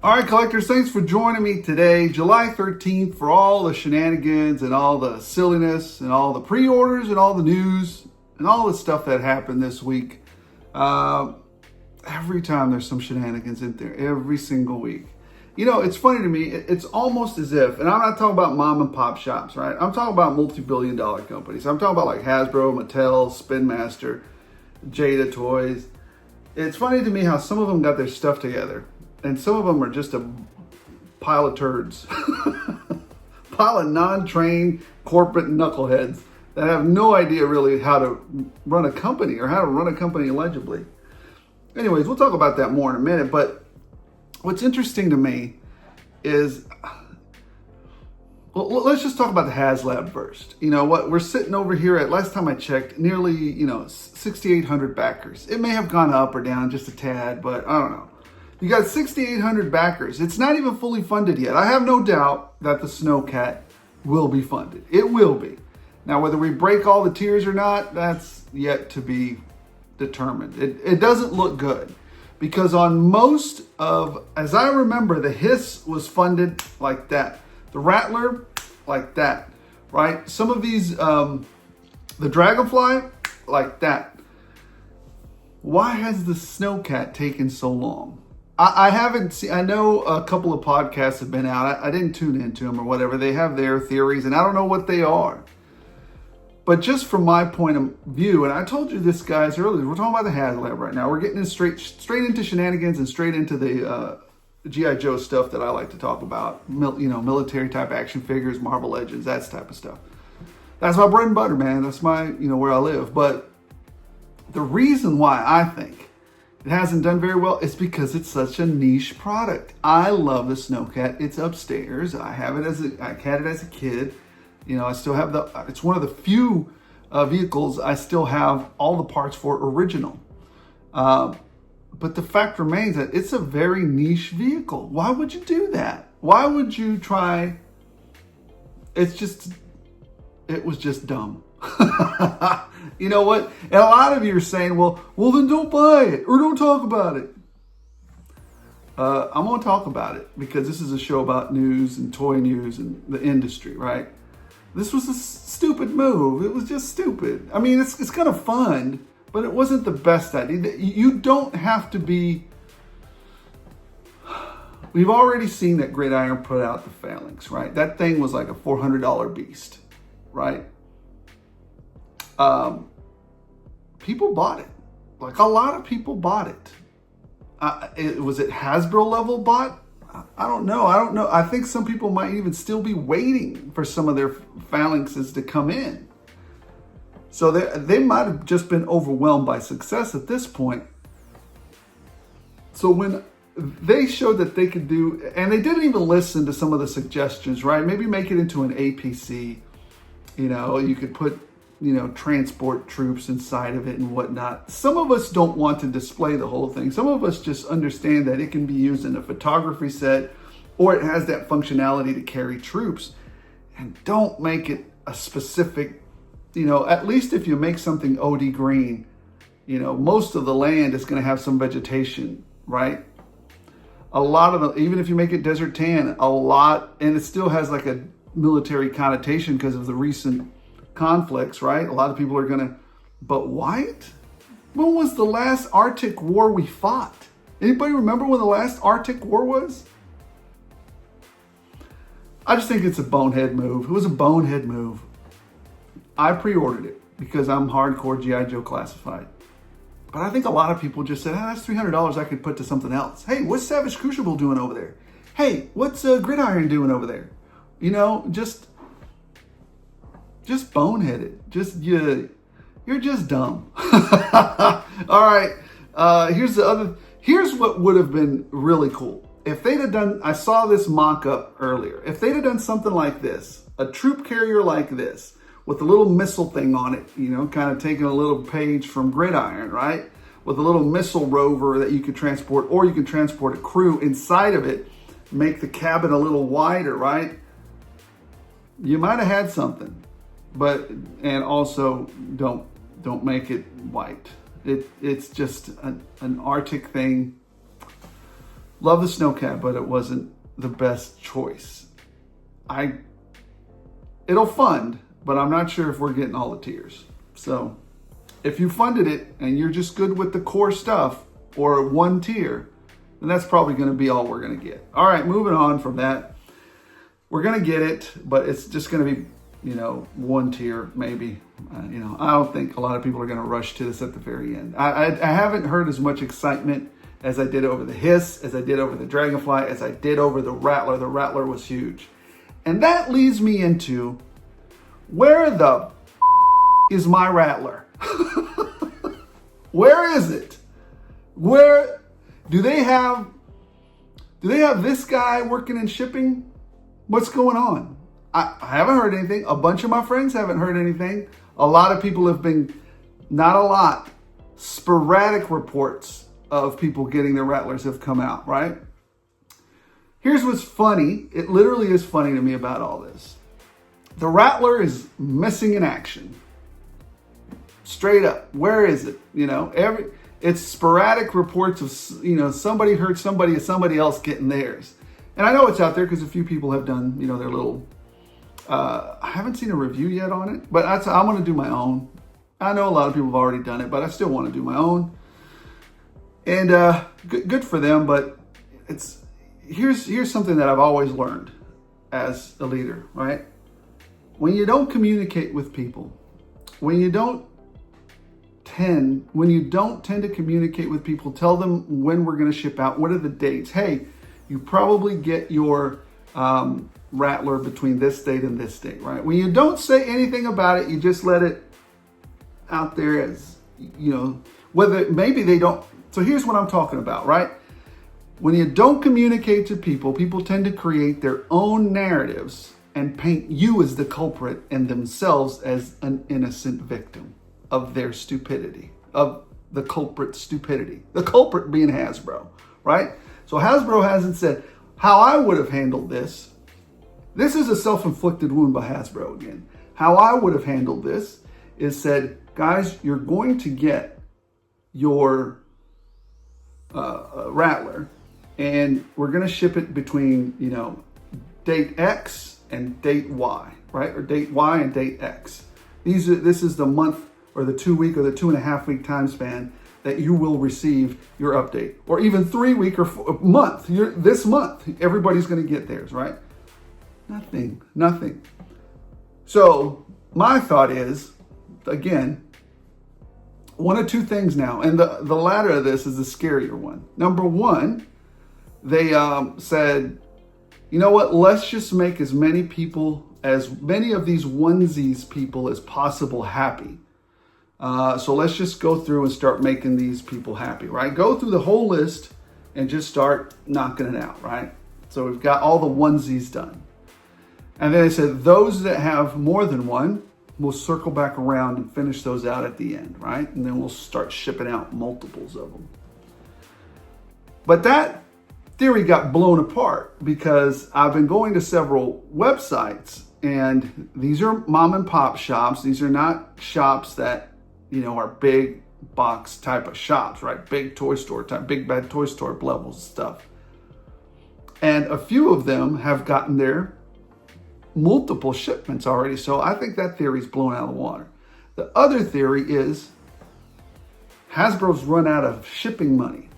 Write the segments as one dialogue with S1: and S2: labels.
S1: All right, collectors, thanks for joining me today, July 13th, for all the shenanigans and all the silliness and all the pre-orders and all the news and all the stuff that happened this week. Every time there's some shenanigans in there, every single week. You know, it's funny to me, it's almost as if, and I'm not talking about mom and pop shops, right? I'm talking about multi-billion dollar companies. I'm talking about like Hasbro, Mattel, Spin Master, Jada Toys. It's funny to me how some of them got their stuff together. And some of them are just a pile of turds. Pile of non-trained corporate knuckleheads that have no idea really how to run a company or how to run a company legibly. Anyways, we'll talk about that more in a minute. But what's interesting to me is, well, let's just talk about the HASLAB first. You know what? We're sitting over here at, last time I checked, nearly, 6,800 backers. It may have gone up or down just a tad, but I don't know. You got 6,800 backers. It's not even fully funded yet. I have no doubt that the Snowcat will be funded. It will be. Now, whether we break all the tiers or not, that's yet to be determined. It doesn't look good because on most of, as I remember, the Hiss was funded like that. The Rattler, like that, right? Some of these, the Dragonfly, like that. Why has the Snowcat taken so long? I haven't seen, I know a couple of podcasts have been out. I didn't tune into them or whatever. They have their theories and I don't know what they are. But just from my point of view, and I told you this, guys, earlier, we're talking about the HASLAB right now. We're getting in straight into shenanigans and straight into the G.I. Joe stuff that I like to talk about. Military type action figures, Marvel Legends, that type of stuff. That's my bread and butter, man. That's my, where I live. But the reason why I think it hasn't done very well is because it's such a niche product. I love the Snowcat. It's upstairs. I have it I had it as a kid. I still have it's one of the few vehicles I still have all the parts for original. But the fact remains that it's a very niche vehicle. Why would you do that? Why would you try? It was just dumb. You know what? And a lot of you are saying, well, then don't buy it or don't talk about it. I'm going to talk about it because this is a show about news and toy news and the industry, right? This was a stupid move. It was just stupid. I mean, it's kind of fun, but it wasn't the best idea. You don't have to be... We've already seen that Gridiron put out the Phalanx, right? That thing was like a $400 beast, right? People bought it. Like a lot of people bought it. Was it Hasbro level bought? I don't know. I think some people might even still be waiting for some of their phalanxes to come in. So they might have just been overwhelmed by success at this point. So when they showed that they could do, and they didn't even listen to some of the suggestions, right? Maybe make it into an APC. You could put transport troops inside of it and whatnot. Some of us don't want to display the whole thing. Some of us just understand that it can be used in a photography set or it has that functionality to carry troops. And don't make it a specific, at least if you make something OD green, most of the land is going to have some vegetation, right? A lot of them, even if you make it desert tan, and it still has like a military connotation because of the recent conflicts, right? A lot of people are but white? When was the last Arctic war we fought? Anybody remember when the last Arctic war was? I just think it's a bonehead move. It was a bonehead move. I pre-ordered it because I'm hardcore G.I. Joe classified. But I think a lot of people just said, that's $300 I could put to something else. Hey, what's Savage Crucible doing over there? Hey, what's Gridiron doing over there? Just boneheaded. You're just dumb. All right. Here's what would have been really cool. If they'd have done, I saw this mock-up earlier. If they'd have done something like this, a troop carrier like this, with a little missile thing on it, kind of taking a little page from Gridiron, right? With a little missile rover that you could transport, or you can transport a crew inside of it, make the cabin a little wider, right? You might have had something. And also don't make it white. It's just an Arctic thing. Love the snowcat, but it wasn't the best choice. It'll fund, but I'm not sure if we're getting all the tiers. So if you funded it and you're just good with the core stuff or one tier, then that's probably going to be all we're going to get. All right, moving on from that. We're going to get it, but it's just going to be, one tier maybe. I don't think a lot of people are going to rush to this at the very end. I haven't heard as much excitement as I did over the Hiss, as I did over the Dragonfly, as I did over the Rattler. The Rattler was huge. And that leads me into, where the is my Rattler? Where is it? Where do they have this guy working in shipping? What's going on? I haven't heard anything. A bunch of my friends haven't heard anything. A lot of people have been, not a lot, sporadic reports of people getting their Rattlers have come out, right? Here's what's funny. It literally is funny to me about all this. The Rattler is missing in action. Straight up. Where is it? It's sporadic reports of, somebody heard somebody else getting theirs. And I know it's out there because a few people have done, their little, I haven't seen a review yet on it, but I'm going to do my own. I know a lot of people have already done it, but I still want to do my own. And good for them, but here's something that To always learned as a leader, right? When you don't communicate with people, when you don't tend to communicate with people, tell them when we're going to ship out, what are the dates? Hey, you probably get your Rattler between this date and this date, right? When you don't say anything about it, you just let it out there as, whether maybe they don't. So here's what I'm talking about, right? When you don't communicate to people, people tend to create their own narratives and paint you as the culprit and themselves as an innocent victim of their stupidity, of the culprit's stupidity. The culprit being Hasbro, right? So Hasbro hasn't said how I would have handled this. This is a self-inflicted wound by Hasbro again. How I would have handled this is said, guys, you're going to get your Rattler, and we're going to ship it between, date X and date Y, right? Or date Y and date X. This is the month or the 2 week or the 2.5 week time span that you will receive your update, or even 3 week or month. This month, everybody's going to get theirs, right? Nothing. So my thought is, again, one of two things now, and the latter of this is the scarier one. Number one, they said, you know what? Let's just make as many of these onesies people as possible happy. So let's just go through and start making these people happy, right? Go through the whole list and just start knocking it out, right? So we've got all the onesies done. And then they said those that have more than one, we'll circle back around and finish those out at the end, right? And then we'll start shipping out multiples of them. But that theory got blown apart because I've been going to several websites, and these are mom and pop shops. These are not shops that, are big box type of shops, right? Big toy store type, big bad toy store levels of stuff. And a few of them have gotten their multiple shipments already. So I think that theory's blown out of the water. The other theory is Hasbro's run out of shipping money.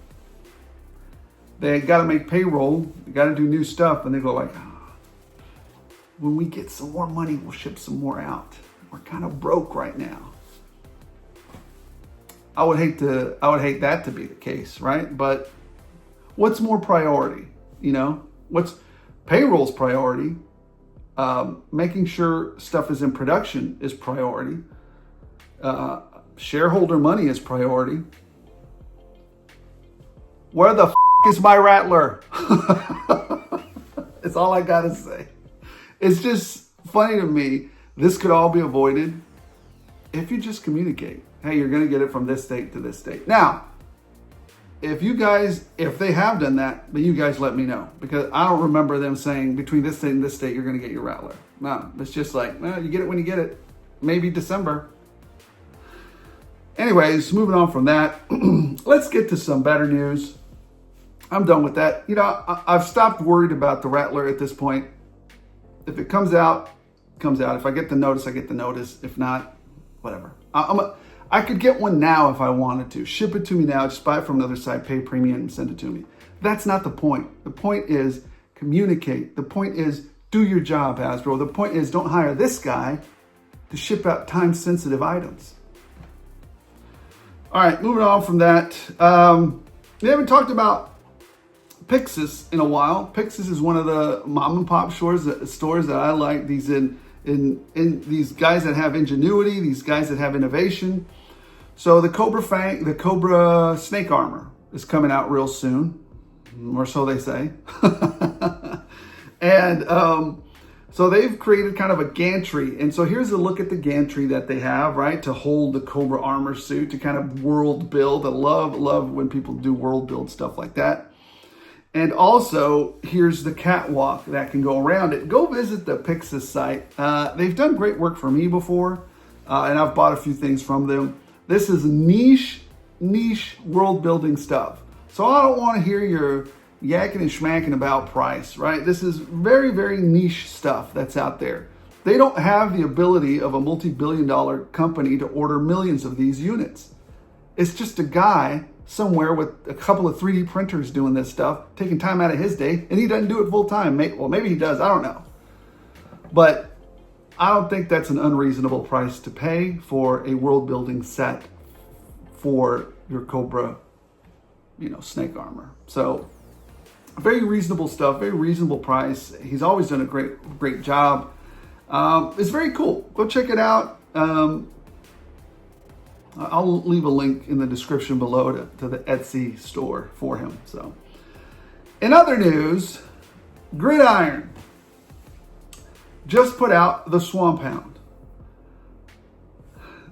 S1: They got to make payroll, they got to do new stuff, and they go like, when we get some more money, we'll ship some more out. We're kind of broke right now. I would hate that to be the case, right? But what's more priority? What's payroll's priority? Making sure stuff is in production is priority. Shareholder money is priority. Where the is my Rattler? It's all I gotta say. It's just funny to me. This could all be avoided if you just communicate. Hey, you're gonna get it from this date to this date. Now, if they have done that, then you guys let me know, because I don't remember them saying between this date and this date, you're gonna get your Rattler. No, it's just like, well, you get it when you get it. Maybe December. Anyways, moving on from that, let's get to some better news. I'm done with that. You know, I've stopped worried about the Rattler at this point. If it comes out, it comes out. If I get the notice, I get the notice. If not, whatever. I could get one now if I wanted to. Ship it to me now. Just buy it from another site, pay premium, and send it to me. That's not the point. The point is communicate. The point is do your job, Hasbro. The point is don't hire this guy to ship out time-sensitive items. All right, moving on from that. We haven't talked about Pixis in a while. Pixis is one of the mom and pop stores that I like. These in these guys that have ingenuity, these guys that have innovation. So the Cobra snake armor is coming out real soon, or so they say. And so they've created kind of a gantry. And so here's a look at the gantry that they have, right, to hold the Cobra armor suit, to kind of world build. I love when people do world build stuff like that. And also, here's the catwalk that can go around it. Go visit the Pixis site. They've done great work for me before, and I've bought a few things from them. This is niche world building stuff. So I don't want to hear your yakking and schmacking about price, right? This is very, very niche stuff that's out there. They don't have the ability of a multi-billion-dollar company to order millions of these units. It's just a guy somewhere with a couple of 3D printers doing this stuff, taking time out of his day, and he doesn't do it full time. Well, maybe he does, I don't know. But I don't think that's an unreasonable price to pay for a world building set for your Cobra, snake armor. So very reasonable stuff, very reasonable price. He's always done a great job. It's very cool. Go check it out. I'll leave a link in the description below to the Etsy store for him. So, in other news, Gridiron just put out the Swamp Hound.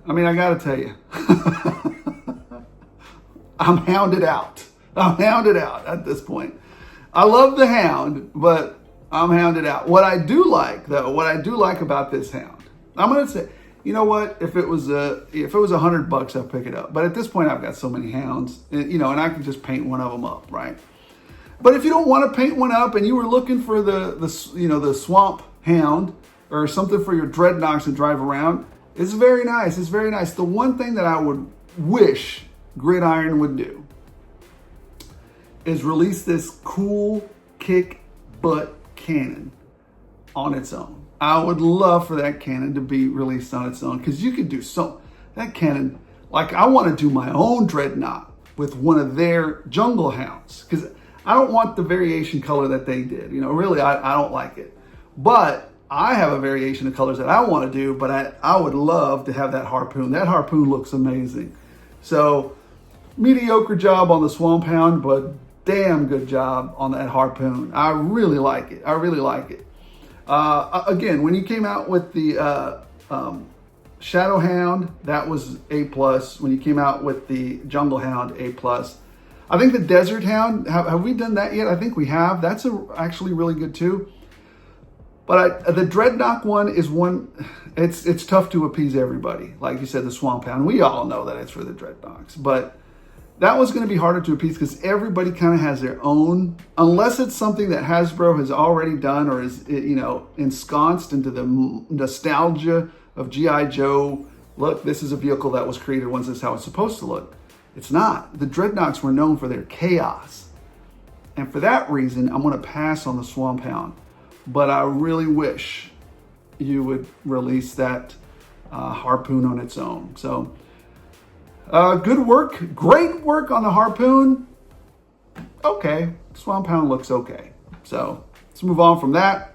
S1: I mean, I gotta tell you, I'm hounded out. I'm hounded out at this point. I love the Hound, but I'm hounded out. What I do like about this Hound, I'm gonna say, you know what? If it was $100, I'd pick it up. But at this point, I've got so many Hounds, and I can just paint one of them up, right? But if you don't want to paint one up, and you were looking for the Swamp Hound or something for your dreadnoughts to drive around, it's very nice. It's very nice. The one thing that I would wish Gridiron would do is release this cool kick butt cannon on its own. I would love for that cannon to be released on its own, because you could do that cannon, like I want to do my own dreadnought with one of their jungle hounds, because I don't want the variation color that they did. Really, I don't like it. But I have a variation of colors that I want to do, but I would love to have that harpoon. That harpoon looks amazing. So, mediocre job on the Swamp Hound, but damn good job on that harpoon. I really like it. I really like it. Again, when you came out with the Shadow Hound, that was A+. When you came out with the Jungle Hound, A+. I think the Desert Hound, have we done that yet? I think we have. That's actually really good too. But the Dreadnought one is one, it's tough to appease everybody. Like you said, the Swamp Hound, we all know that it's for the Dreadnoughts. But that was going to be harder to appease because everybody kind of has their own, unless it's something that Hasbro has already done or is, ensconced into the nostalgia of G.I. Joe. Look, this is a vehicle that was created once, this is how it's supposed to look. It's not. The Dreadnoughts were known for their chaos. And for that reason, I'm going to pass on the Swamp Hound. But I really wish you would release that harpoon on its own. So, good work. Great work on the harpoon. Okay. Swamp Hound looks okay. So, let's move on from that.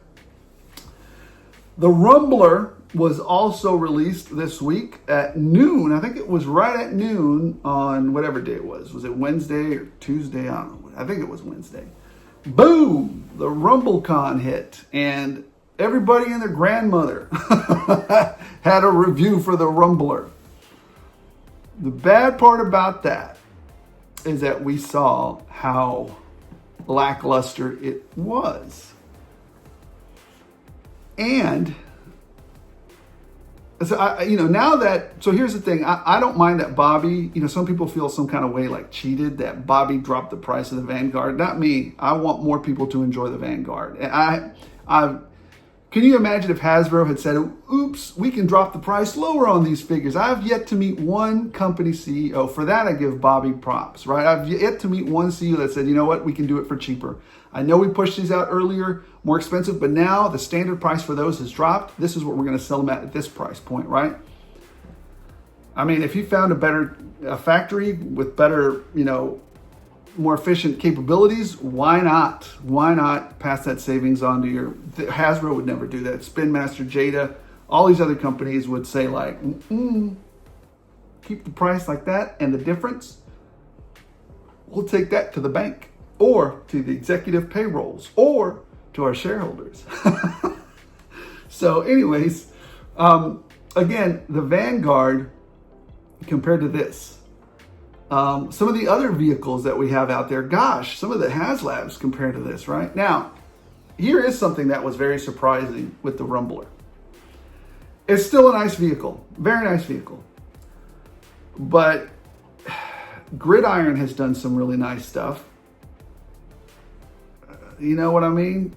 S1: The Rumbler was also released this week at noon. I think it was right at noon on whatever day it was. Was it Wednesday or Tuesday? I don't know. I think it was Wednesday. Boom! The RumbleCon hit. And everybody and their grandmother had a review for the Rumbler. The bad part about that is that we saw how lackluster it was. And So now that, so here's the thing. I don't mind that Bobby, some people feel some kind of way like cheated that Bobby dropped the price of the Vanguard. Not me. I want more people to enjoy the Vanguard. And can you imagine if Hasbro had said, oops, we can drop the price lower on these figures? I've yet to meet one company CEO. For that, I give Bobby props, right? I've yet to meet one CEO that said, you know what, we can do it for cheaper. I know we pushed these out earlier, more expensive, but now the standard price for those has dropped. This is what we're going to sell them at this price point, right? I mean, if you found a factory with better, more efficient capabilities, why not? Why not pass that savings on to Hasbro would never do that. Spin Master, Jada, all these other companies would say like, keep the price like that, and the difference, we'll take that to the bank or to the executive payrolls or to our shareholders. So anyways, again, the Vanguard compared to this, some of the other vehicles that we have out there, gosh, some of the HASLABs compared to this, right? Now, here is something that was very surprising with the Rumbler. It's still a nice vehicle, very nice vehicle. But Gridiron has done some really nice stuff. You know what I mean?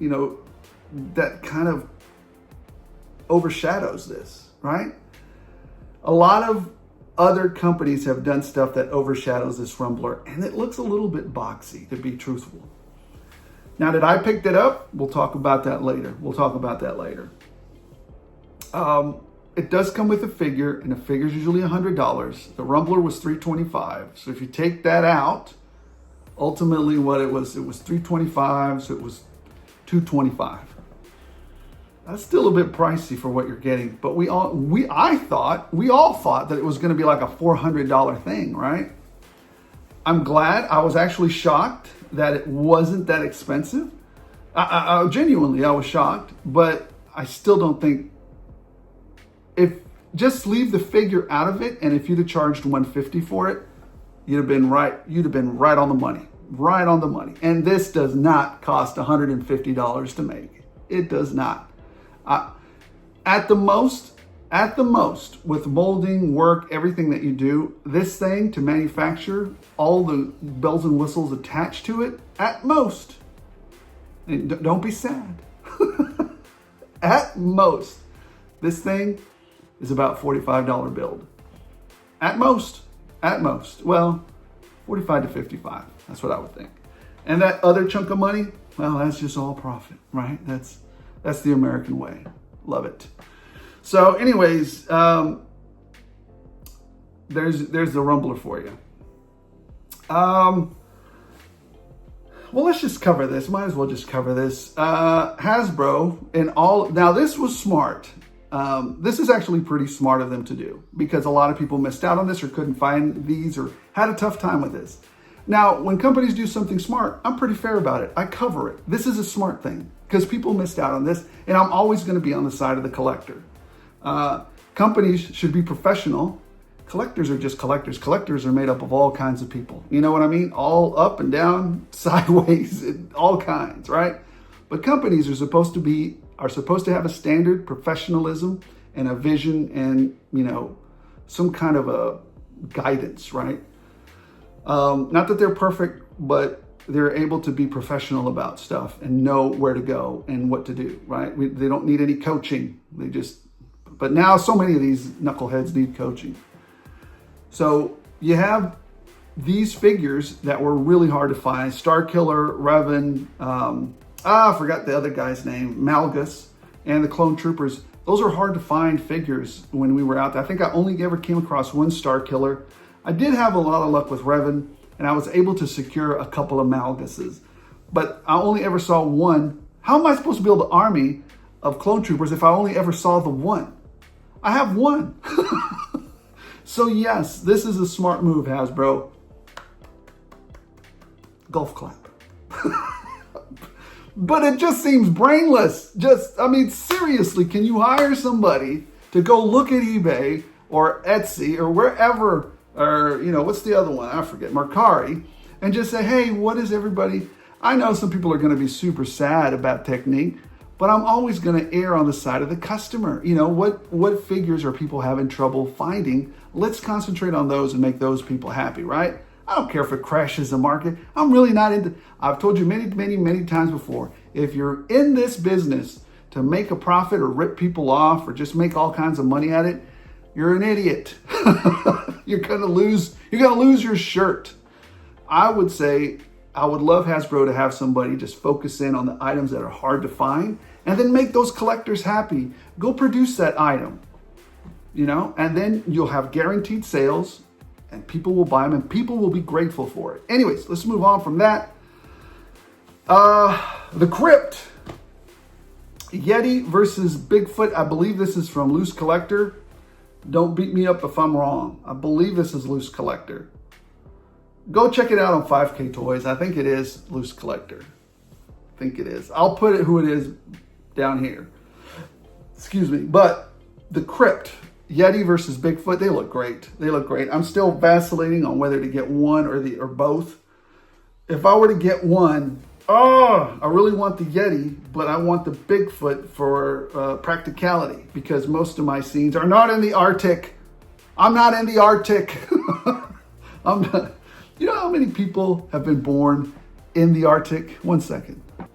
S1: That kind of overshadows this, right? A lot of other companies have done stuff that overshadows this Rumbler, and it looks a little bit boxy, to be truthful. Now, did I pick that up? We'll talk about that later. It does come with a figure, and a figure is usually $100. The Rumbler was $325. So if you take that out, ultimately what it was $325, so it was $225. That's still a bit pricey for what you're getting, but we all thought that it was going to be like a $400 thing, right? I'm glad. I was actually shocked that it wasn't that expensive. I genuinely was shocked, but I still don't think, if just leave the figure out of it, and if you'd have charged $150 for it, you'd have been right on the money. And this does not cost $150 to make. It does not. At the most, with molding, work, everything that you do, this thing to manufacture, all the bells and whistles attached to it, at most, and don't be sad, at most, this thing is about $45 build. At most, well, 45 to 55, that's what I would think. And that other chunk of money, well, that's just all profit, right? That's the American way. Love it. So anyways, there's the Rumbler for you. Well, let's just cover this. Might as well just cover this. Hasbro and all. Now, this was smart. This is actually pretty smart of them to do, because a lot of people missed out on this or couldn't find these or had a tough time with this. Now, when companies do something smart, I'm pretty fair about it. I cover it. This is a smart thing because people missed out on this, and I'm always going to be on the side of the collector. Companies should be professional. Collectors are just collectors. Collectors are made up of all kinds of people. You know what I mean? All up and down, sideways, all kinds, right? But companies are supposed to have a standard professionalism and a vision and, some kind of a guidance, right? Not that they're perfect, but they're able to be professional about stuff and know where to go and what to do, right? They don't need any coaching. But now so many of these knuckleheads need coaching. So you have these figures that were really hard to find. Starkiller, Ramen, I forgot the other guy's name, Malgus, and the Clone Troopers. Those are hard to find figures when we were out there. I think I only ever came across one Starkiller. I did have a lot of luck with Ramen, and I was able to secure a couple of Malguses. But I only ever saw one. How am I supposed to build an army of Clone Troopers if I only ever saw the one? I have one. So yes, this is a smart move, Hasbro. Golf clap. But it just seems brainless. Seriously, can you hire somebody to go look at eBay or Etsy or wherever, or, what's the other one? I forget, Mercari, and just say, hey, what is everybody? I know some people are going to be super sad about technique, but I'm always going to err on the side of the customer. You know, what figures are people having trouble finding? Let's concentrate on those and make those people happy, right? I don't care if it crashes the market. I'm really not into, I've told you many times before, if you're in this business to make a profit or rip people off or just make all kinds of money at it, you're an idiot. You're gonna lose your shirt. I would say I would love Hasbro to have somebody just focus in on the items that are hard to find and then make those collectors happy. Go produce that item, you know, and then you'll have guaranteed sales and people will buy them and people will be grateful for it. Anyways, let's move on from that. The Crypt. Yeti versus Bigfoot. I believe this is from Loose Collector. Don't beat me up if I'm wrong. I believe this is Loose Collector. Go check it out on 5K Toys. I think it is Loose Collector. I think it is. I'll put it who it is down here. Excuse me. But the Crypt, Yeti versus Bigfoot, they look great. They look great. I'm still vacillating on whether to get one or both. If I were to get one, I really want the Yeti, but I want the Bigfoot for practicality because most of my scenes are not in the Arctic. I'm not in the Arctic. I'm not. You know how many people have been born in the Arctic? 1 second. Do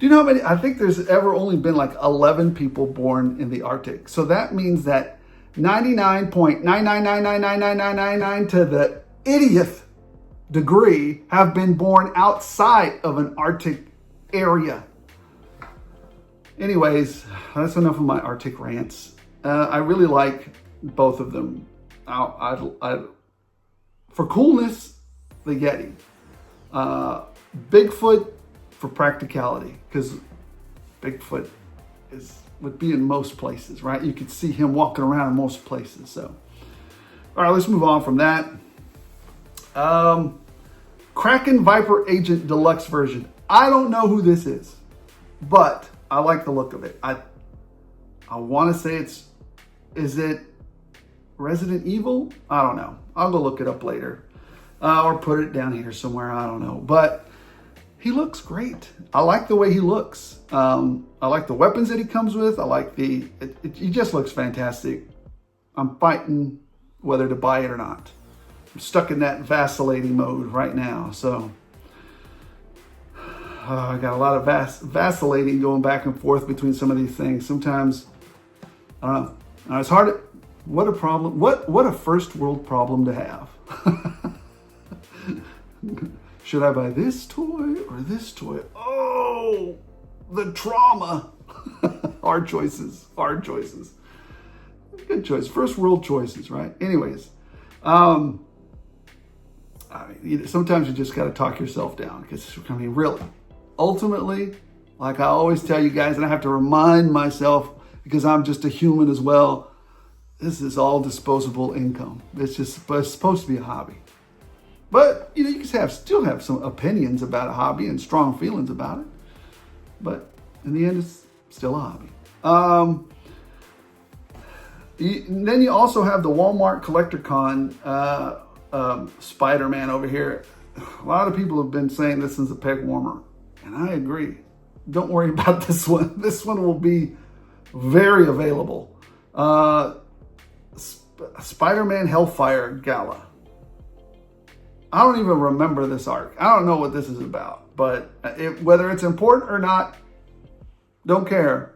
S1: you know how many? I think there's ever only been like 11 people born in the Arctic. So that means that 99.999999999 to the 80th degree have been born outside of an Arctic area. Anyways, that's enough of my Arctic rants. I really like both of them. For coolness, the Yeti. Bigfoot for practicality, because Bigfoot would be in most places, right? You could see him walking around in most places. So, all right, let's move on from that. Kraken Viper Agent Deluxe version. I don't know who this is, but I like the look of it. I want to say is it Resident Evil? I don't know. I'll go look it up later. Or put it down here somewhere. I don't know. But he looks great. I like the way he looks. I like the weapons that he comes with. I like he just looks fantastic. I'm fighting whether to buy it or not. I'm stuck in that vacillating mode right now. So I got a lot of vacillating going back and forth between some of these things. Sometimes, I don't know. It's hard. What a problem. What a first world problem to have. Should I buy this toy or this toy? Oh, the trauma. Hard choices. Good choice. First world choices, right? Anyways, sometimes you just got to talk yourself down because, really, ultimately, like I always tell you guys, and I have to remind myself because I'm just a human as well, this is all disposable income. It's supposed to be a hobby. But, you can still have some opinions about a hobby and strong feelings about it. But in the end, it's still a hobby. Then you also have the Walmart Collector Con Spider-Man over here. A lot of people have been saying this is a peg warmer. And I agree. Don't worry about this one. This one will be very available. Spider-Man Hellfire Gala. I don't even remember this arc. I don't know what this is about, but whether it's important or not, don't care.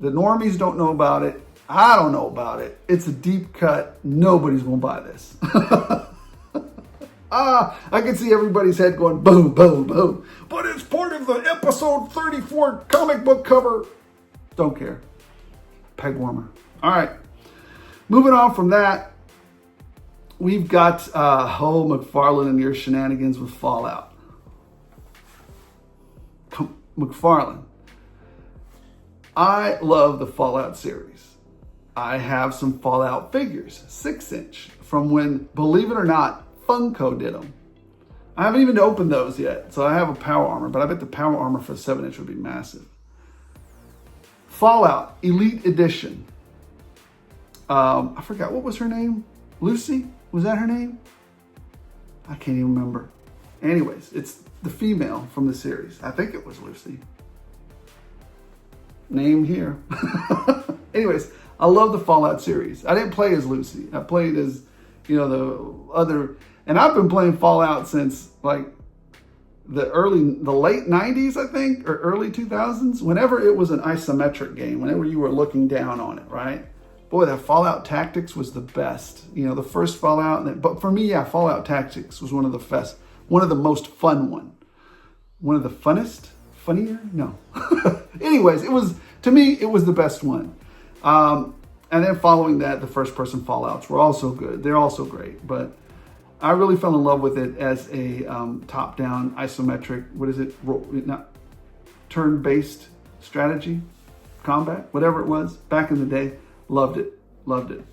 S1: The normies don't know about it. I don't know about it. It's a deep cut. Nobody's gonna buy this. I can see everybody's head going boom, boom, boom. But it's part of the episode 34 comic book cover. Don't care. Peg warmer. All right. Moving on from that. We've got McFarlane and your shenanigans with Fallout. McFarlane. I love the Fallout series. I have some Fallout figures, 6-inch, from when, believe it or not, Funko did them. I haven't even opened those yet, so I have a power armor, but I bet the power armor for 7-inch would be massive. Fallout Elite Edition. I forgot, what was her name? Lucy? Was that her name? I can't even remember. Anyways, it's the female from the series. I think it was Lucy. Name here. Anyways, I love the Fallout series. I didn't play as Lucy. I played as, you know, the other, and I've been playing Fallout since like the late 90s, I think, or early 2000s, whenever it was an isometric game, whenever you were looking down on it, right? Boy, that Fallout Tactics was the best. You know, the first Fallout, but for me, yeah, Fallout Tactics was one of the best, one of the most fun one of the funnest, funnier? No. Anyways, to me, it was the best one. And then following that, the first person Fallouts were also good. They're also great, but I really fell in love with it as a top-down isometric, what is it? Not turn-based strategy, combat, whatever it was back in the day. Loved it.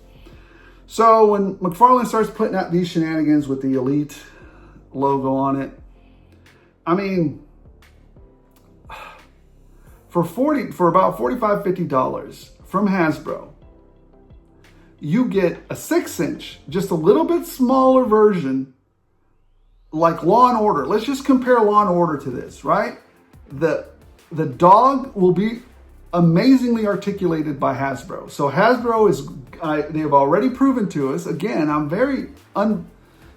S1: So when McFarlane starts putting out these shenanigans with the Elite logo on it, I mean, for about $45, $50 from Hasbro, you get a 6-inch, just a little bit smaller version, like Law and Order. Let's just compare Law and Order to this, right? The dog will be amazingly articulated by Hasbro. So Hasbro is, they have already proven to us, again,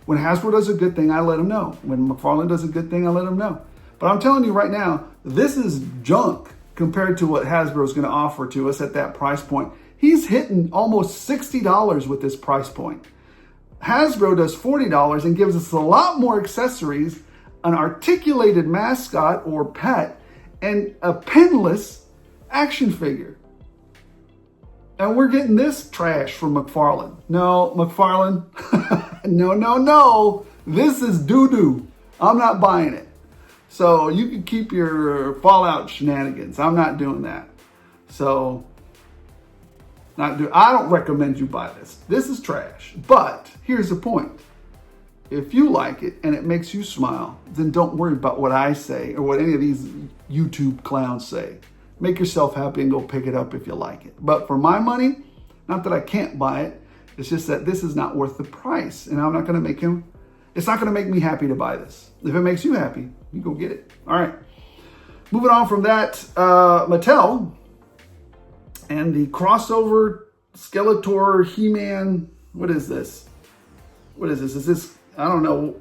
S1: when Hasbro does a good thing, I let them know. When McFarlane does a good thing, I let them know. But I'm telling you right now, this is junk compared to what Hasbro is going to offer to us at that price point. He's hitting almost $60 with this price point. Hasbro does $40 and gives us a lot more accessories, an articulated mascot or pet, and a penless action figure. And we're getting this trash from McFarlane. No, McFarlane, no. This is doo-doo. I'm not buying it. So you can keep your Fallout shenanigans. I'm not doing that. So I don't recommend you buy this. This is trash. But here's the point. If you like it and it makes you smile, then don't worry about what I say or what any of these YouTube clowns say. Make yourself happy and go pick it up if you like it. But for my money, not that I can't buy it, it's just that this is not worth the price. And I'm not going to make him, it's not going to make me happy to buy this. If it makes you happy, you go get it. All right. Moving on from that, Mattel and the crossover Skeletor He-Man. What is this? Is this, I don't know.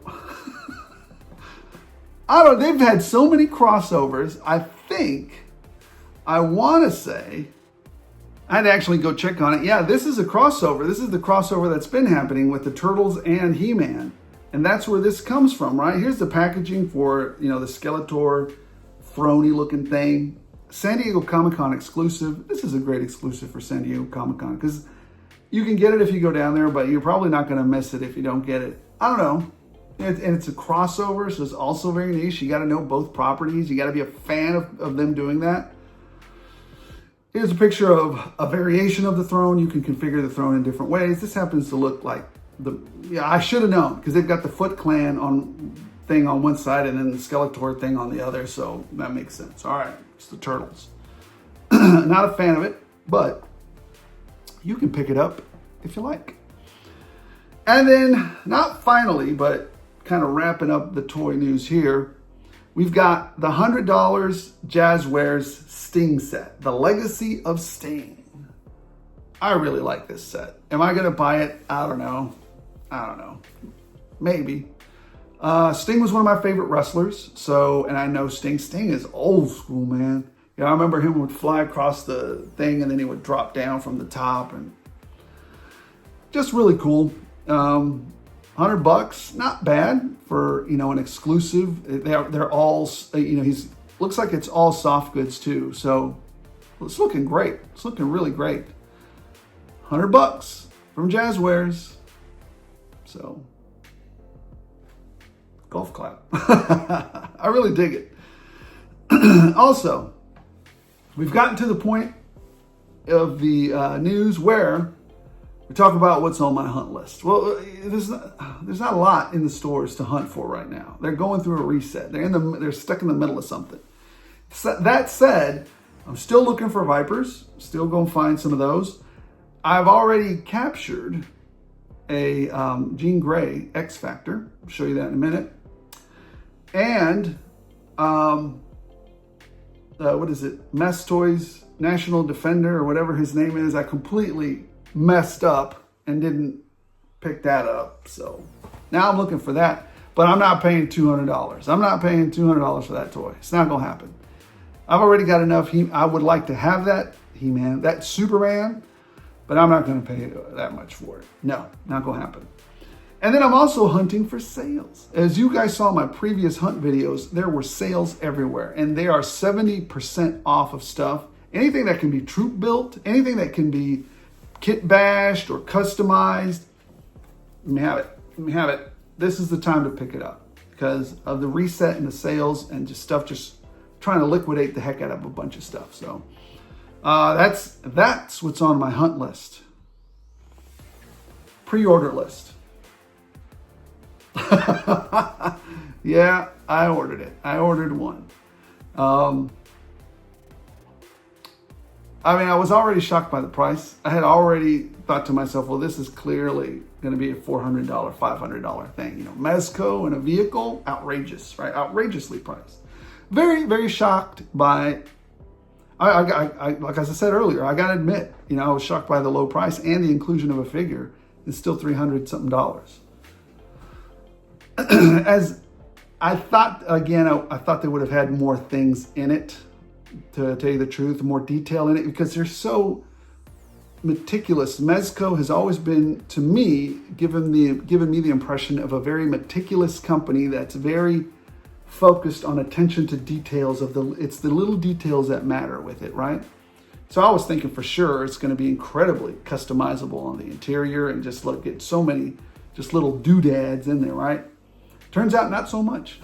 S1: They've had so many crossovers. I want to say, I had to actually go check on it. Yeah, this is a crossover. This is the crossover that's been happening with the Turtles and He-Man. And that's where this comes from, right? Here's the packaging for, the Skeletor throny looking thing. San Diego Comic-Con exclusive. This is a great exclusive for San Diego Comic-Con because you can get it if you go down there, but you're probably not going to miss it if you don't get it. I don't know. And it's a crossover, so it's also very niche. You got to know both properties. You got to be a fan of them doing that. Here's a picture of a variation of the throne. You can configure the throne in different ways. This happens to look like I should have known because they've got the Foot Clan thing on one side and then the Skeletor thing on the other. So that makes sense. All right, it's the Turtles. Not a fan of it, but you can pick it up if you like. And then, not finally, but kind of wrapping up the toy news here, we've got the $100 Jazzwares Sting set, the Legacy of Sting. I really like this set. Am I going to buy it? I don't know. Maybe. Sting was one of my favorite wrestlers. And I know Sting is old school, man. I remember him would fly across the thing and then he would drop down from the top and just really cool. $100, not bad for, an exclusive. They're all, looks like it's all soft goods too. So it's looking great. It's looking really great. $100 from Jazzwares. So golf clap. I really dig it. Also, we've gotten to the point of the news where we talk about what's on my hunt list. Well, there's not a lot in the stores to hunt for right now. They're going through a reset. They're stuck in the middle of something. That said, I'm still looking for Vipers. Still going to find some of those. I've already captured a Jean Grey X Factor. I'll show you that in a minute. And what is it? Mezco National Defender or whatever his name is, I completely messed up and didn't pick that up. So now I'm looking for that, but I'm not paying $200. I'm not paying $200 for that toy. It's not going to happen. I've already got enough. I would like to have that He-Man, that Superman, but I'm not going to pay that much for it. No, not going to happen. And then I'm also hunting for sales. As you guys saw in my previous hunt videos, there were sales everywhere, and they are 70% off of stuff. Anything that can be troop built, anything that can be kit bashed or customized, let me have it. Let me have it. This is the time to pick it up because of the reset and the sales and just stuff, just trying to liquidate the heck out of a bunch of stuff. So that's what's on my hunt list. Pre-order list. Yeah, I ordered it. I ordered one. I mean, I was already shocked by the price. I had already thought to myself, well, this is clearly going to be a $400, $500 thing. You know, Mezco and a vehicle, outrageous, right? Outrageously priced. Very, very shocked by, like as I said earlier, I got to admit, you know, I was shocked by the low price and the inclusion of a figure. It's still $300 something. As I thought, again, I thought they would have had more things in it, to tell you the truth, more detail in it, because they're so meticulous. Mezco has always been, to me, given me the impression of a very meticulous company that's very focused on attention to details it's the little details that matter with it, right? So I was thinking for sure it's going to be incredibly customizable on the interior and just look at so many just little doodads in there, right? Turns out not so much,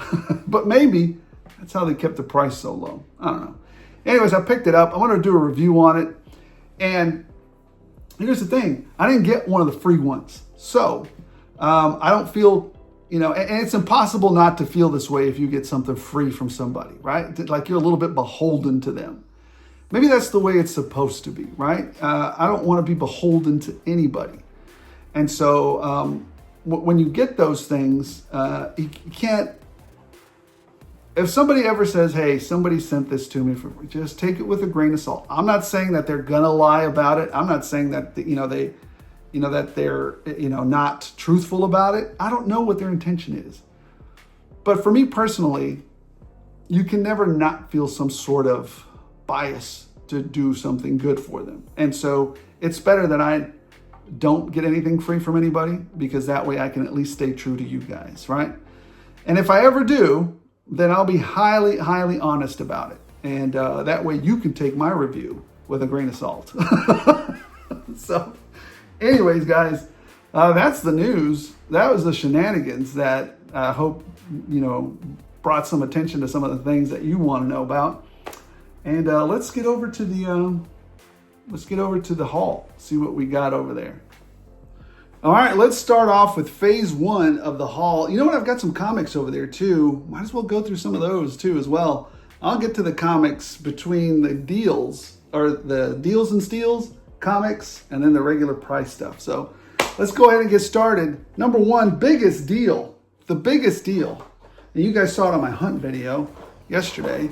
S1: but maybe that's how they kept the price so low. I don't know. Anyways, I picked it up. I want to do a review on it. And here's the thing. I didn't get one of the free ones. So I don't feel, you know, and it's impossible not to feel this way if you get something free from somebody, right? Like you're a little bit beholden to them. Maybe that's the way it's supposed to be, right? I don't want to be beholden to anybody. And so when you get those things, you can't, if somebody ever says, hey, somebody sent this to me for free, just take it with a grain of salt. I'm not saying that they're gonna lie about it. I'm not saying that, that they're, not truthful about it. I don't know what their intention is. But for me personally, you can never not feel some sort of bias to do something good for them. And so it's better that I don't get anything free from anybody, because that way I can at least stay true to you guys, right? And if I ever do, then I'll be highly, highly honest about it. And that way you can take my review with a grain of salt. So anyways, guys, that's the news. That was the shenanigans that I hope, brought some attention to some of the things that you want to know about. And let's get over to the haul, see what we got over there. All right, let's start off with phase one of the haul. You know what? I've got some comics over there too. Might as well go through some of those too as well. I'll get to the comics between the deals, or the deals and steals comics, and then the regular price stuff. So let's go ahead and get started. Number one, biggest deal. The biggest deal. And you guys saw it on my hunt video yesterday.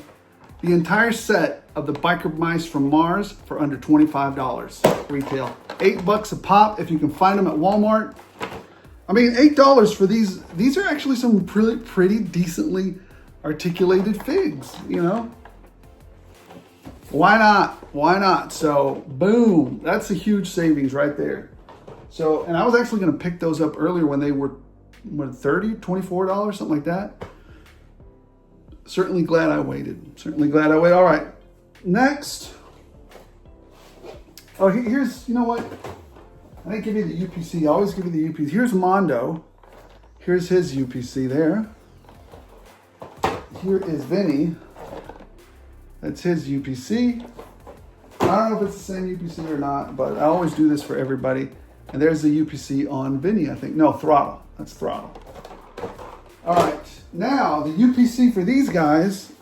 S1: The entire set of the Biker Mice from Mars for under $25 retail. $8 a pop if you can find them at Walmart. I mean, $8 for these. These are actually some pretty decently articulated figs, Why not? Why not? So, boom. That's a huge savings right there. So, and I was actually going to pick those up earlier when they were, $30, $24, something like that. Certainly glad I waited. All right. Next. Oh, here's, you know what? I didn't give you the UPC. I always give you the UPC. Here's Mondo. Here's his UPC there. Here is Vinny. That's his UPC. I don't know if it's the same UPC or not, but I always do this for everybody. And there's the UPC on Vinny, I think. No, Throttle. That's Throttle. All right. Now, the UPC for these guys,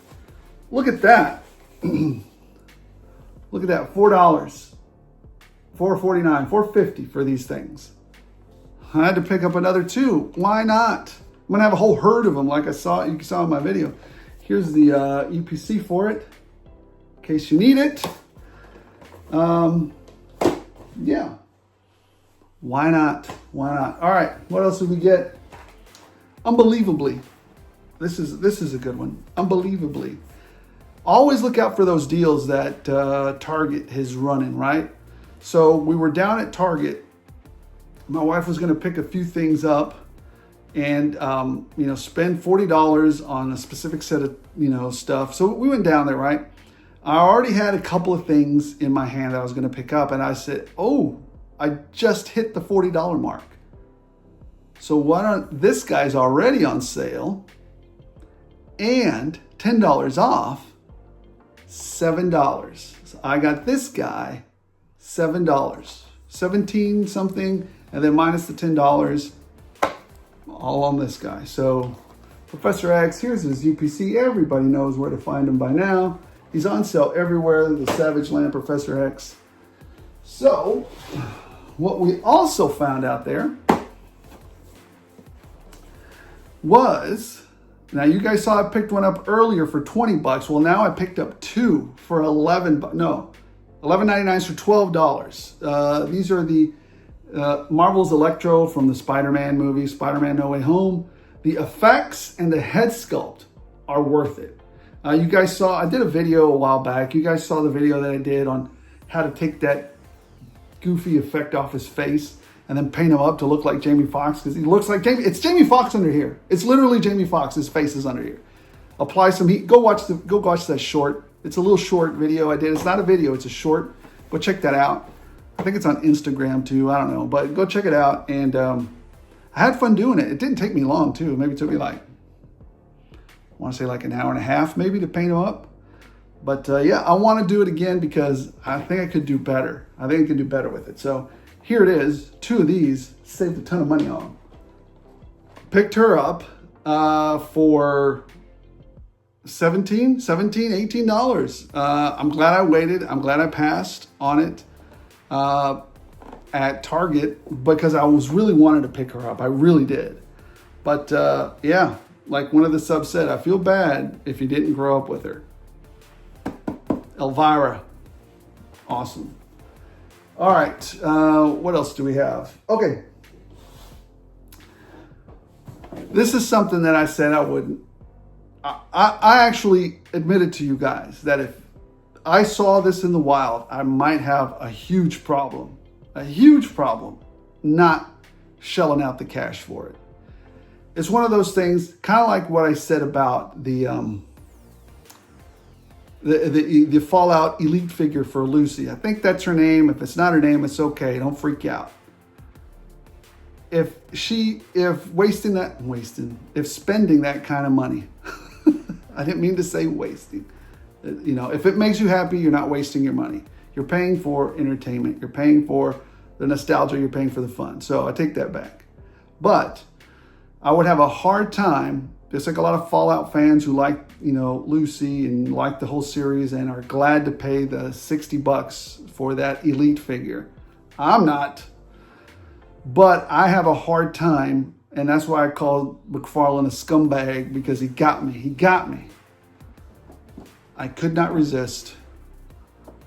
S1: look at that. Look at that, $4. $4.49, $4.50 for these things. I had to pick up another two. Why not? I'm gonna have a whole herd of them, like you saw in my video. Here's the UPC for it, in case you need it. Yeah. Why not? Why not? All right. What else did we get? Unbelievably. This is a good one. Unbelievably. Always look out for those deals that Target is running, right? So we were down at Target. My wife was going to pick a few things up and, spend $40 on a specific set of, stuff. So we went down there, right? I already had a couple of things in my hand that I was going to pick up. And I said, oh, I just hit the $40 mark. So why don't, this guy's already on sale and $10 off, $7. So I got this guy, $7, 17 something, and then minus the $10, all on this guy. So Professor X, here's his UPC. Everybody knows where to find him by now. He's on sale everywhere, the Savage Land Professor X. So what we also found out there was, now you guys saw I picked one up earlier for 20 bucks. Well, now I picked up two for $11.99 for $12. These are the Marvel's Electro from the Spider-Man movie, Spider-Man No Way Home. The effects and the head sculpt are worth it. You guys saw, I did a video a while back. You guys saw the video that I did on how to take that goofy effect off his face and then paint him up to look like Jamie Foxx, because he looks like Jamie. It's Jamie Foxx under here. It's literally Jamie Foxx. His face is under here. Apply some heat. Go watch that short. It's a little short video I did. It's not a video. It's a short. Go check that out. I think it's on Instagram too. I don't know, but go check it out. And I had fun doing it. It didn't take me long too. Maybe it took me I want to say like an hour and a half maybe to paint them up. But yeah, I want to do it again because I think I could do better. I think I could do better with it. So here it is. Two of these, saved a ton of money on them. Picked her up for $18. I'm glad I waited. I'm glad I passed on it at Target because I was really wanted to pick her up. I really did. But yeah, like one of the subs said, I feel bad if you didn't grow up with her. Elvira. Awesome. All right. What else do we have? Okay. This is something that I said I wouldn't. I actually admitted to you guys that if I saw this in the wild, I might have a huge problem not shelling out the cash for it. It's one of those things, kind of like what I said about the Fallout Elite figure for Lucy. I think that's her name. If it's not her name, it's okay. Don't freak out. If spending that kind of money, I didn't mean to say wasting. If it makes you happy, you're not wasting your money. You're paying for entertainment. You're paying for the nostalgia. You're paying for the fun. So I take that back. But I would have a hard time, just like a lot of Fallout fans who like, Lucy and like the whole series and are glad to pay the $60 for that Elite figure. I'm not. But I have a hard time, and that's why I called McFarlane a scumbag, because he got me. I could not resist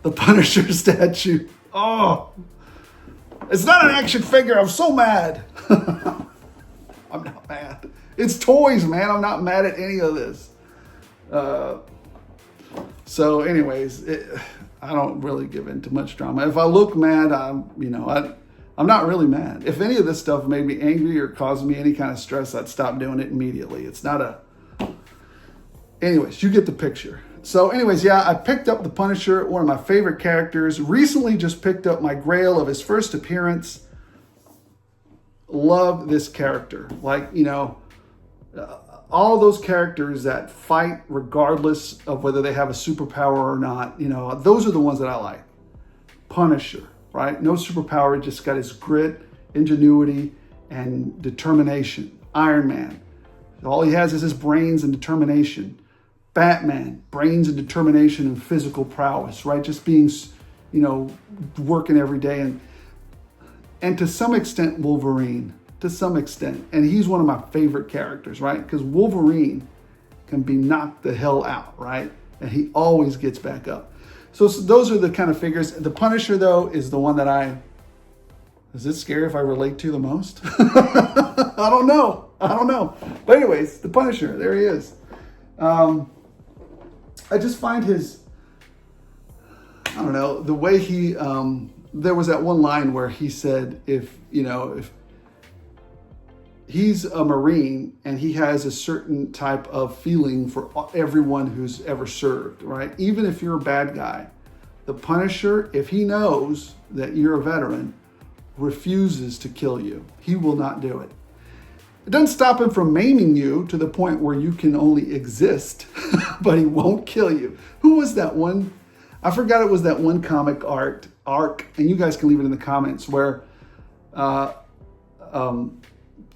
S1: the Punisher statue. Oh, it's not an action figure. I'm so mad. I'm not mad. It's toys, man. I'm not mad at any of this. So anyways, I don't really give in to much drama. If I look mad, I'm not really mad. If any of this stuff made me angry or caused me any kind of stress, I'd stop doing it immediately. It's not anyways, you get the picture. So anyways, yeah, I picked up the Punisher, one of my favorite characters. Recently just picked up my Grail of his first appearance. Love this character. All those characters that fight regardless of whether they have a superpower or not, those are the ones that I like. Punisher, right? No superpower, just got his grit, ingenuity, and determination. Iron Man, all he has is his brains and determination. Batman, brains and determination and physical prowess, right? Just being, working every day. And to some extent, Wolverine, to some extent. And he's one of my favorite characters, right? Because Wolverine can be knocked the hell out, right? And he always gets back up. So those are the kind of figures. The Punisher, though, is the one that is it scary if I relate to the most? I don't know. But anyways, the Punisher, there he is. I just find I don't know, the way he, there was that one line where he said, if he's a Marine and he has a certain type of feeling for everyone who's ever served, right? Even if you're a bad guy, the Punisher, if he knows that you're a veteran, refuses to kill you. He will not do it. It doesn't stop him from maiming you to the point where you can only exist, but he won't kill you. Who was that one? I forgot it was that one comic arc, and you guys can leave it in the comments, where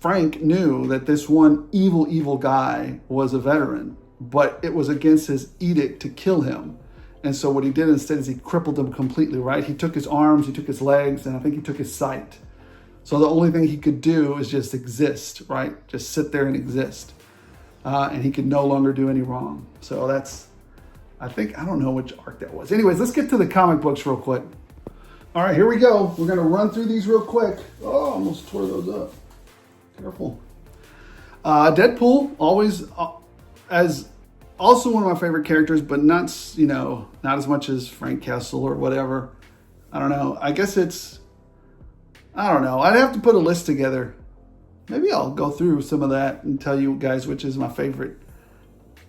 S1: Frank knew that this one evil guy was a veteran, but it was against his edict to kill him. And so what he did instead is he crippled him completely, right? He took his arms, he took his legs, and I think he took his sight. So the only thing he could do is just exist, right? Just sit there and exist. And he could no longer do any wrong. So that's, I don't know which arc that was. Anyways, let's get to the comic books real quick. All right, here we go. We're going to run through these real quick. Oh, almost tore those up. Careful. Deadpool, always as also one of my favorite characters, but not as much as Frank Castle or whatever. I don't know. I guess I don't know. I'd have to put a list together. Maybe I'll go through some of that and tell you guys which is my favorite,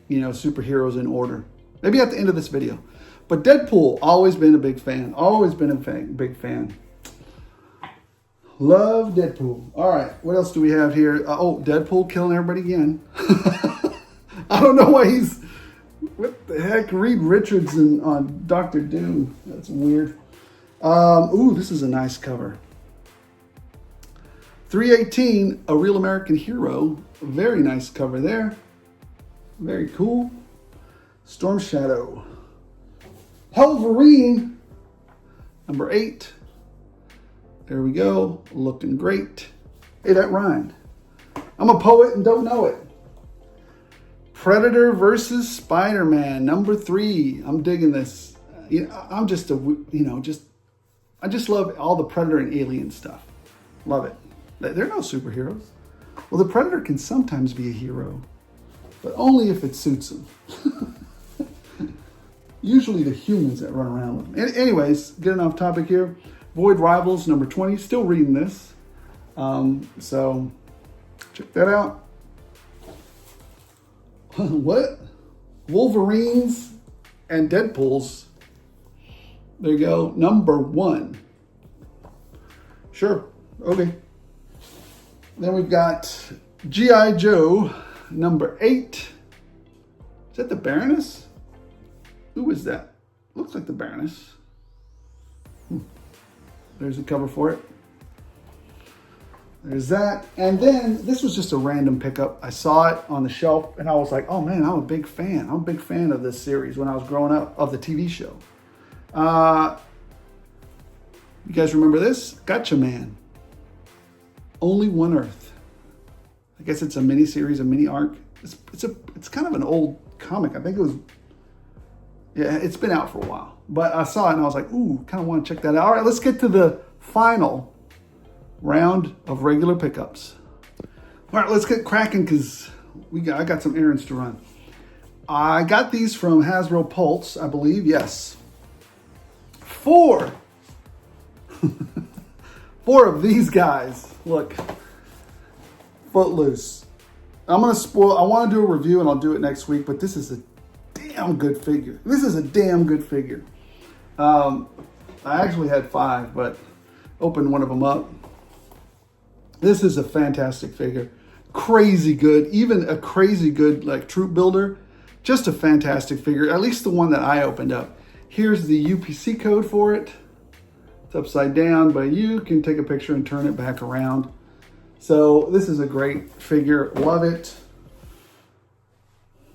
S1: superheroes in order. Maybe at the end of this video. But Deadpool, always been a big fan. Always been a big fan. Love Deadpool. All right, what else do we have here? Deadpool killing everybody again. I don't know why what the heck? Reed Richards on Doctor Doom. That's weird. This is a nice cover. 318, A Real American Hero. Very nice cover there. Very cool. Storm Shadow. Wolverine, number 8. There we go. Looking great. Hey, that rhymed. I'm a poet and don't know it. Predator versus Spider-Man, number 3. I'm digging this. I just love all the Predator and Alien stuff. Love it. They're no superheroes. Well, the Predator can sometimes be a hero, but only if it suits him. Usually the humans that run around with them. Anyways, getting off topic here. Void Rivals, number 20. Still reading this. So check that out. What? Wolverines and Deadpools. There you go. Number 1. Sure. Okay. Then we've got G.I. Joe, number 8. Is that the Baroness? Who is that? Looks like the Baroness. There's a cover for it. There's that. And then this was just a random pickup. I saw it on the shelf and I was like, oh man, I'm a big fan. I'm a big fan of this series when I was growing up, of the TV show. You guys remember this? Gotcha Man. Only One Earth. I guess it's a mini series, a mini arc. It's kind of an old comic. I think it was, it's been out for a while. But I saw it and I was like, ooh, kind of want to check that out. All right, let's get to the final round of regular pickups. All right, let's get cracking because I got some errands to run. I got these from Hasbro Pulse, I believe. Yes. 4 of these guys. Look. Footloose. I'm going to spoil. I want to do a review and I'll do it next week, but this is a damn good figure. This is a damn good figure. I actually had 5, but opened one of them up. This is a fantastic figure. Crazy good. Even a crazy good like troop builder. Just a fantastic figure. At least the one that I opened up. Here's the UPC code for it. It's upside down, but you can take a picture and turn it back around. So this is a great figure. Love it.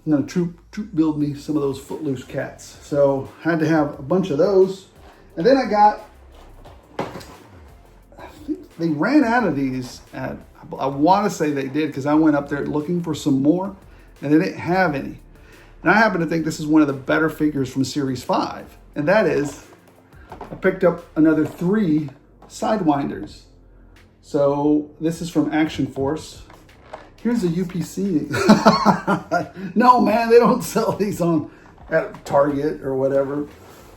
S1: I'm gonna troop build me some of those Footloose cats. So had to have a bunch of those. And then I think they ran out of these at, I want to say they did because I went up there looking for some more and they didn't have any. And I happen to think this is one of the better figures from Series 5. And that is, I picked up another 3 sidewinders. So this is from Action Force. Here's a UPC. No, man, they don't sell these at Target or whatever.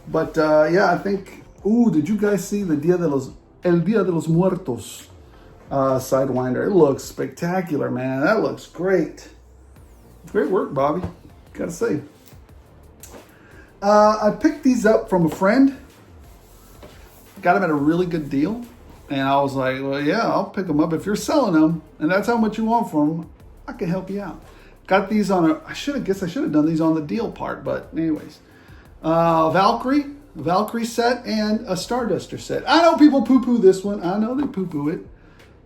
S1: But yeah, I think, ooh, did you guys see the El Dia de los Muertos sidewinder? It looks spectacular, man. That looks great. Great work, Bobby. Gotta say. I picked these up from a friend. Got them at a really good deal. And I was like, well, yeah, I'll pick them up. If you're selling them, and that's how much you want for them, I can help you out. Got these on I should have done these on the deal part, but anyways. Valkyrie set and a Starduster set. I know people poo-poo this one. I know they poo-poo it.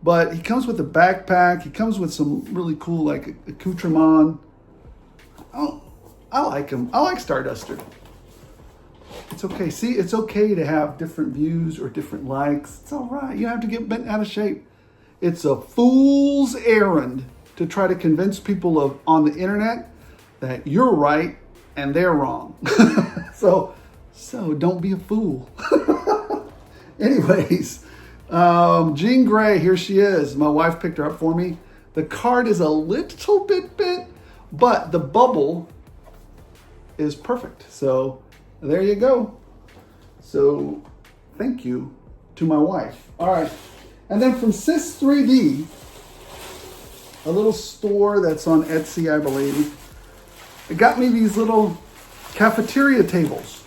S1: But he comes with a backpack. He comes with some really cool, like, accoutrement. Oh, I like him. I like Starduster. It's okay. See, it's okay to have different views or different likes. It's all right. You don't have to get bent out of shape. It's a fool's errand to try to convince people on the internet that you're right and they're wrong. So don't be a fool. Anyways, Jean Grey, here she is. My wife picked her up for me. The card is a little bit bent, but the bubble is perfect. So there you go. So thank you to my wife. All right. And then from Sis 3D, a little store that's on Etsy, I believe, it got me these little cafeteria tables.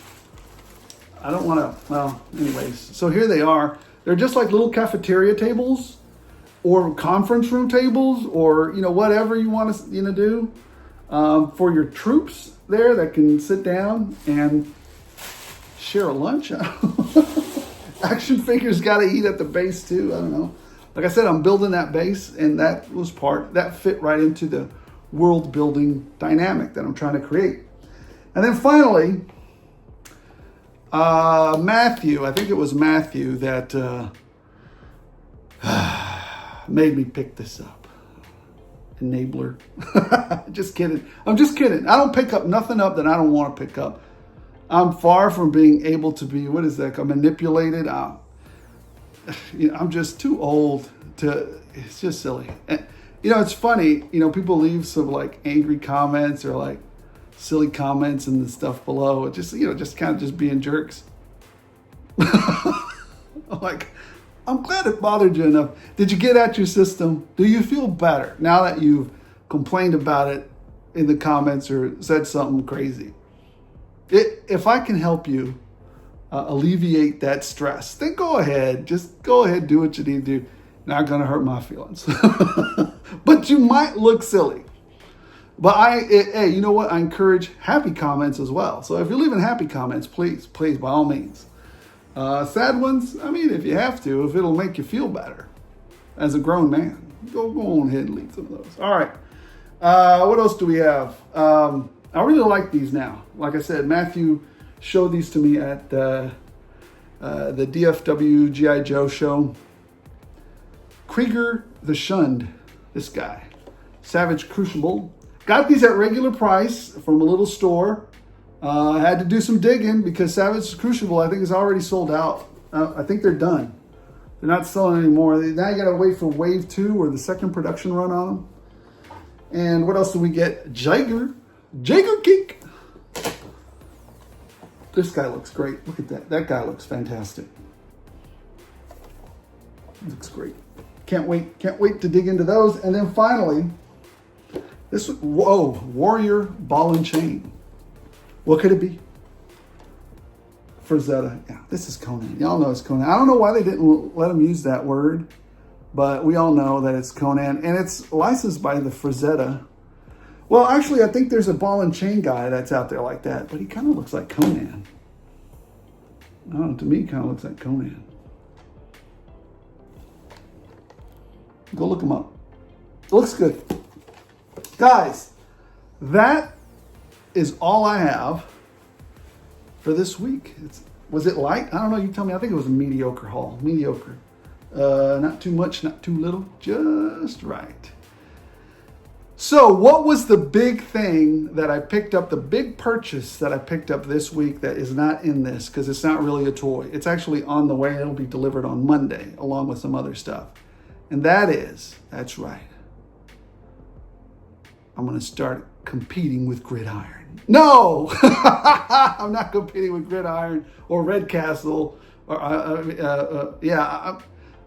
S1: I don't want to, well, anyways. So here they are. They're just like little cafeteria tables or conference room tables or, whatever you want to, do for your troops there that can sit down and share a lunch. Action figures got to eat at the base too. I don't know. Like I said, I'm building that base, and that fit right into the world building dynamic that I'm trying to create. And then finally, Matthew, I think it was Matthew that made me pick this up. Enabler. Just kidding. I'm just kidding. I don't pick up nothing up that I don't want to pick up. I'm far from being able to be, manipulated. I'm just too old it's just silly. And, it's funny, people leave some like angry comments or like silly comments and the stuff below. Just kind of just being jerks. Like, I'm glad it bothered you enough. Did you get at your system? Do you feel better now that you've complained about it in the comments or said something crazy? If I can help you alleviate that stress, then go ahead. Just go ahead, do what you need to do. Not going to hurt my feelings. But you might look silly. But hey, you know what? I encourage happy comments as well. So if you're leaving happy comments, please, by all means. Sad ones, if you have to, if it'll make you feel better as a grown man, go on ahead and leave some of those. All right. What else do we have? I really like these now. Like I said, Matthew showed these to me at the DFW G.I. Joe show. Krieger the Shunned, this guy. Savage Crucible. Got these at regular price from a little store. I had to do some digging because Savage Crucible, I think, is already sold out. I think they're done. They're not selling anymore. Now you got to wait for Wave 2 or the second production run on them. And what else do we get? Jaeger Geek. This guy looks great. Look at that. That guy looks fantastic. Looks great. Can't wait to dig into those. And then finally, Warrior Ball and Chain. What could it be? Frazetta. Yeah, this is Conan. Y'all know it's Conan. I don't know why they didn't let him use that word, but we all know that it's Conan. And it's licensed by the Frazetta. Well, actually, I think there's a ball and chain guy that's out there like that, but he kind of looks like Conan. I don't know, to me, he kind of looks like Conan. Go look him up. It looks good. Guys, that is all I have for this week. Was it light? I don't know. You tell me. I think it was a mediocre haul. Mediocre. Not too much, not too little. Just right. So what was the big thing that I picked up, the big purchase that I picked up this week that is not in this, because it's not really a toy. It's actually on the way. It'll be delivered on Monday along with some other stuff. And that's right, I'm going to start competing with Gridiron. No, I'm not competing with Gridiron or Red Castle or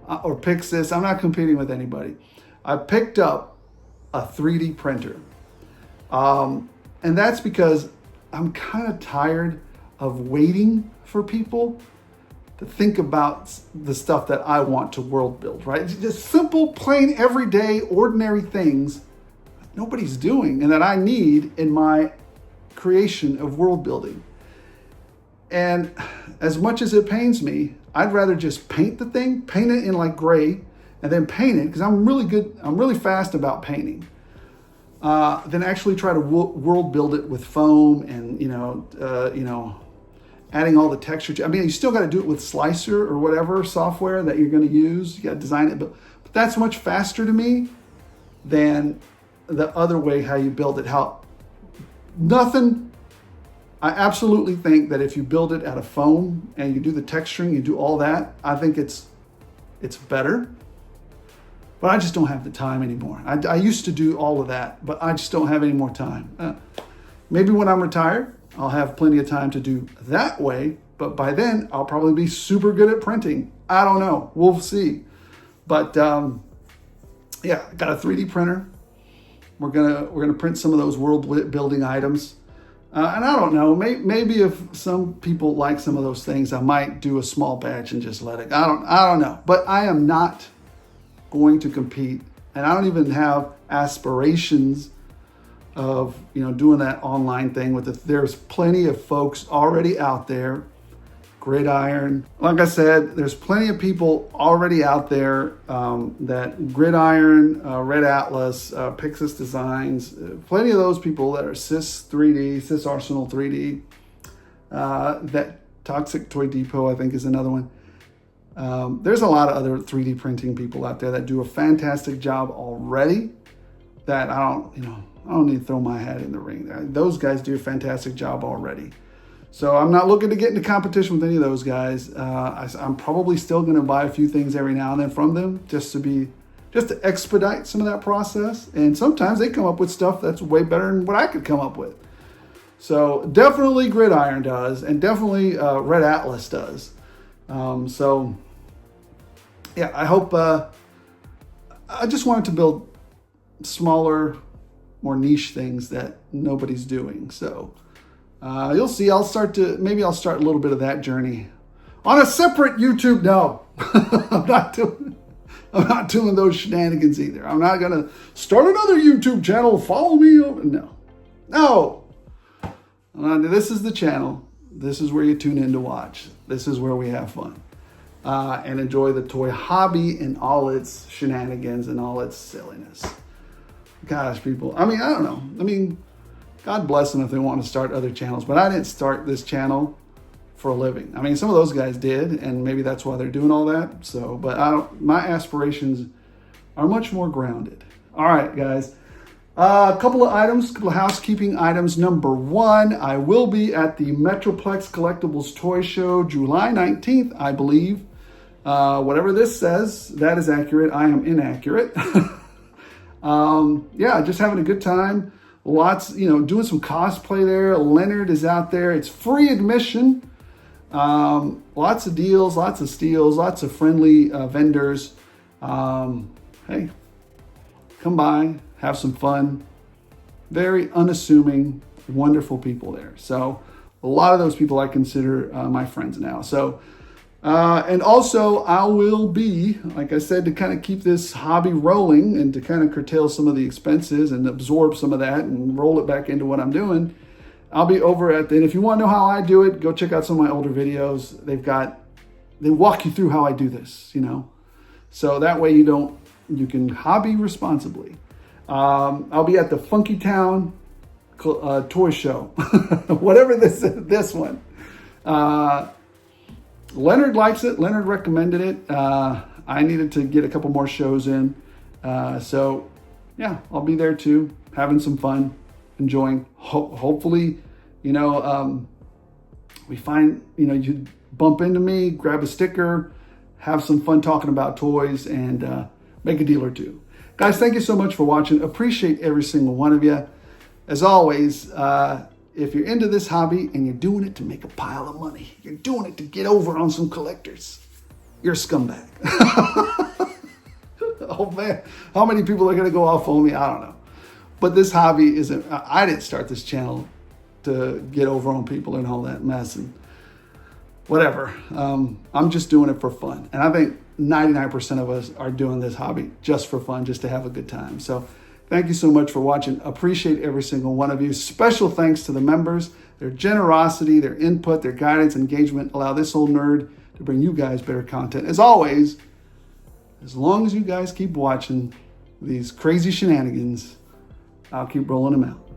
S1: or Pixis. I'm not competing with anybody. I picked up a 3D printer. And that's because I'm kind of tired of waiting for people to think about the stuff that I want to world build, right? Just simple, plain, everyday, ordinary things that nobody's doing and that I need in my creation of world building. And as much as it pains me, I'd rather just paint the thing, paint it in like gray, and then paint it, because I'm really fast about painting, than actually try to world build it with foam and, adding all the texture. I mean, you still got to do it with Slicer or whatever software that you're going to use. You got to design it, but that's much faster to me than the other way, how you build it. I absolutely think that if you build it out of foam and you do the texturing, you do all that, I think it's better. But I just don't have the time anymore. I used to do all of that, but I just don't have any more time. Maybe when I'm retired, I'll have plenty of time to do that way. But by then, I'll probably be super good at printing. I don't know. We'll see. But I got a 3D printer. We're gonna print some of those world building items. And I don't know. Maybe if some people like some of those things, I might do a small batch and just let it. I don't know. But I am not going to compete, and I don't even have aspirations of doing that online thing with it. There's plenty of folks already out there. Gridiron, like I said, there's plenty of people already out there that Gridiron, Redatlas, Pixis Designs, plenty of those people that are Cis Arsenal 3D, that Toxic Toy Depot, I think, is another one. There's a lot of other 3D printing people out there that do a fantastic job already that I don't need to throw my hat in the ring. Those guys do a fantastic job already. So I'm not looking to get into competition with any of those guys. I'm probably still going to buy a few things every now and then from them just to expedite some of that process. And sometimes they come up with stuff that's way better than what I could come up with. So definitely Gridiron does, and definitely Redatlas does. I hope, I just wanted to build smaller, more niche things that nobody's doing. So you'll see, maybe I'll start a little bit of that journey on a separate YouTube. No, I'm not doing those shenanigans either. I'm not going to start another YouTube channel. Follow me over. No. This is the channel. This is where you tune in to watch. This is where we have fun and enjoy the toy hobby and all its shenanigans and all its silliness. Gosh, people. I don't know. God bless them if they want to start other channels, but I didn't start this channel for a living. Some of those guys did, and maybe that's why they're doing all that. So, but my aspirations are much more grounded. All right, guys. A couple of housekeeping items. Number one, I will be at the Metroplex Collectibles Toy Show, July 19th, I believe. Whatever this says, that is accurate. I am inaccurate. Just having a good time. Lots, doing some cosplay there. Leonard is out there. It's free admission. Lots of deals, lots of steals, lots of friendly vendors. Hey, come by, have some fun. Very unassuming, wonderful people there. So a lot of those people I consider my friends now. So, and also I will be, like I said, to kind of keep this hobby rolling and to kind of curtail some of the expenses and absorb some of that and roll it back into what I'm doing. I'll be over and if you want to know how I do it, go check out some of my older videos. They walk you through how I do this, So that way you can hobby responsibly. I'll be at the Funky Town toy show, whatever this one. Leonard likes it. Leonard recommended it. I needed to get a couple more shows in. I'll be there too. having some fun, enjoying. Hopefully, you know, we find, you know, you bump into me, grab a sticker, have some fun talking about toys, and make a deal or two. Guys, thank you so much for watching. Appreciate every single one of you. As always, if you're into this hobby and you're doing it to make a pile of money, you're doing it to get over on some collectors, you're a scumbag. Oh man, how many people are gonna go off on me? I don't know. But this hobby isn't, I didn't start this channel to get over on people and all that mess and whatever. I'm just doing it for fun. And I think 99% of us are doing this hobby just for fun, just to have a good time. So thank you so much for watching. Appreciate every single one of you. Special thanks to the members. Their generosity, their input, their guidance, engagement allow this old nerd to bring you guys better content. As always, as long as you guys keep watching these crazy shenanigans, I'll keep rolling them out.